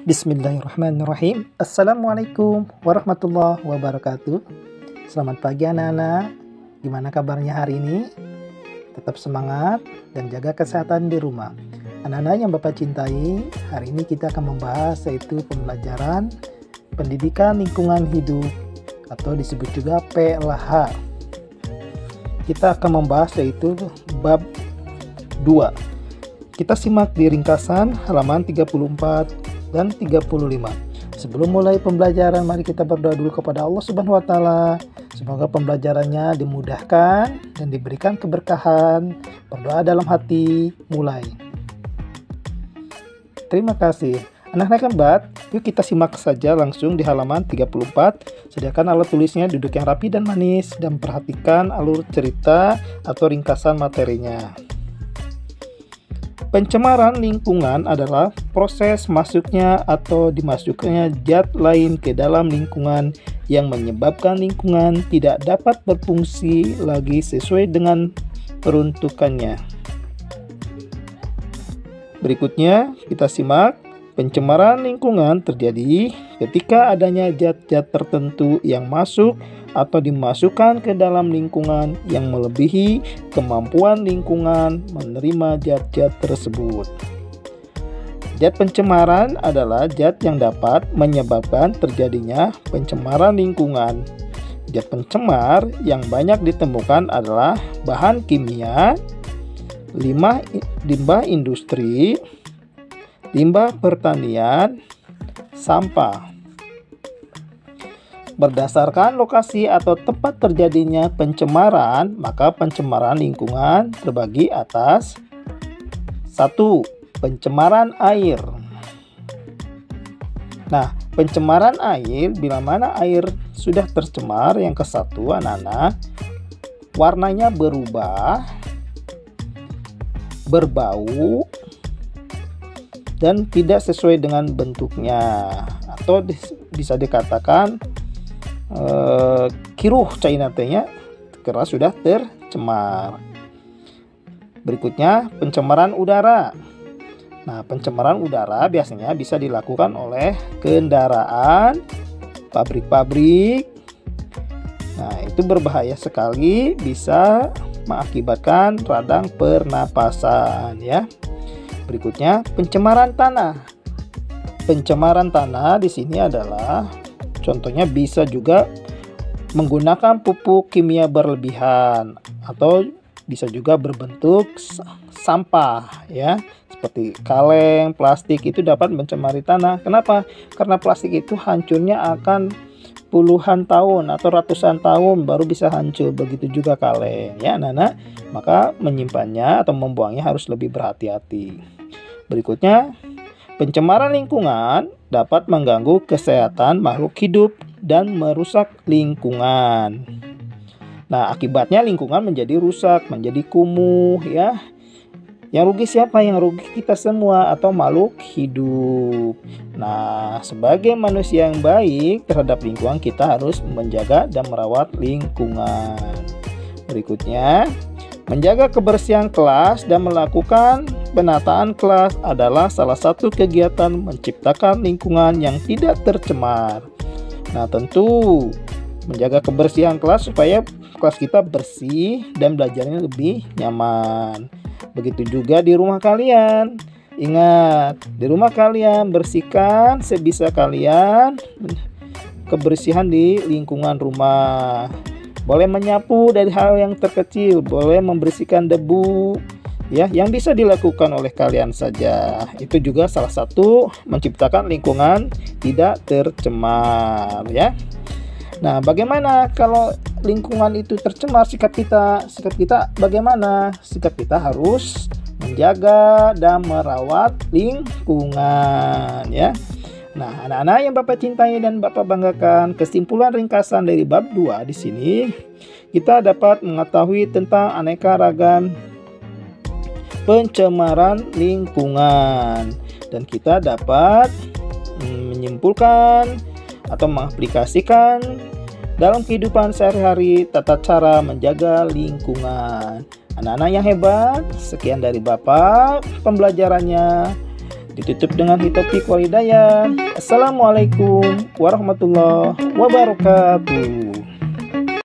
Bismillahirrahmanirrahim. Assalamualaikum warahmatullahi wabarakatuh. Selamat pagi anak-anak. Gimana kabarnya hari ini? Tetap semangat dan jaga kesehatan di rumah. Anak-anak yang Bapak cintai, hari ini kita akan membahas yaitu pembelajaran pendidikan lingkungan hidup atau disebut juga PLH. Kita akan membahas yaitu bab 2. Kita simak di ringkasan halaman 34 dan 35. Sebelum mulai pembelajaran, mari kita berdoa dulu kepada Allah Subhanahu wa taala. Semoga pembelajarannya dimudahkan dan diberikan keberkahan. Berdoa dalam hati, mulai. Terima kasih. Anak-anak hebat, yuk kita simak saja langsung di halaman 34. Sediakan alat tulisnya, duduk yang rapi dan manis, dan perhatikan alur cerita atau ringkasan materinya. Pencemaran lingkungan adalah proses masuknya atau dimasukkannya zat lain ke dalam lingkungan yang menyebabkan lingkungan tidak dapat berfungsi lagi sesuai dengan peruntukannya. Berikutnya kita simak. Pencemaran lingkungan terjadi ketika adanya zat-zat tertentu yang masuk atau dimasukkan ke dalam lingkungan yang melebihi kemampuan lingkungan menerima zat-zat tersebut. Zat pencemaran adalah zat yang dapat menyebabkan terjadinya pencemaran lingkungan. Zat pencemar yang banyak ditemukan adalah bahan kimia, limbah industri, limbah pertanian, sampah. Berdasarkan lokasi atau tempat terjadinya pencemaran, maka pencemaran lingkungan terbagi atas 1. Pencemaran air. Nah, pencemaran air, bila mana air sudah tercemar, yang ke-1 anak-anak, warnanya berubah, berbau, dan tidak sesuai dengan bentuknya, atau bisa dikatakan kiruh cainatenya karena sudah tercemar. Berikutnya pencemaran udara. Nah, pencemaran udara biasanya bisa dilakukan oleh kendaraan, pabrik-pabrik. Nah, itu berbahaya sekali, bisa mengakibatkan radang pernapasan ya. Berikutnya pencemaran tanah. Pencemaran tanah di sini adalah contohnya bisa juga menggunakan pupuk kimia berlebihan atau bisa juga berbentuk sampah ya, seperti kaleng, plastik itu dapat mencemari tanah. Kenapa? Karena plastik itu hancurnya akan puluhan tahun atau ratusan tahun baru bisa hancur. Begitu juga kaleng ya anak-anak. Maka menyimpannya atau membuangnya harus lebih berhati-hati. Berikutnya, pencemaran lingkungan dapat mengganggu kesehatan makhluk hidup dan merusak lingkungan. Nah, akibatnya lingkungan menjadi rusak, menjadi kumuh ya. Yang rugi siapa? Yang rugi kita semua atau makhluk hidup. Nah, sebagai manusia yang baik terhadap lingkungan, kita harus menjaga dan merawat lingkungan. Berikutnya, menjaga kebersihan kelas dan melakukan penataan kelas adalah salah satu kegiatan menciptakan lingkungan yang tidak tercemar. Nah, tentu menjaga kebersihan kelas supaya kelas kita bersih dan belajarnya lebih nyaman. Begitu juga di rumah kalian. Ingat, di rumah kalian bersihkan sebisa kalian kebersihan di lingkungan rumah. Boleh menyapu dari hal yang terkecil, boleh membersihkan debu ya, yang bisa dilakukan oleh kalian saja. Itu juga salah satu menciptakan lingkungan tidak tercemar ya. Nah, bagaimana kalau lingkungan itu tercemar? Sikap kita bagaimana? Sikap kita harus menjaga dan merawat lingkungan ya. Nah, anak-anak yang Bapak cintai dan Bapak banggakan, kesimpulan ringkasan dari bab 2 di sini kita dapat mengetahui tentang aneka ragam pencemaran lingkungan dan kita dapat menyimpulkan atau mengaplikasikan dalam kehidupan sehari-hari tata cara menjaga lingkungan. Anak-anak yang hebat, sekian dari Bapak pembelajarannya. Ditutup dengan hitopik walidayah. Assalamualaikum warahmatullahi wabarakatuh.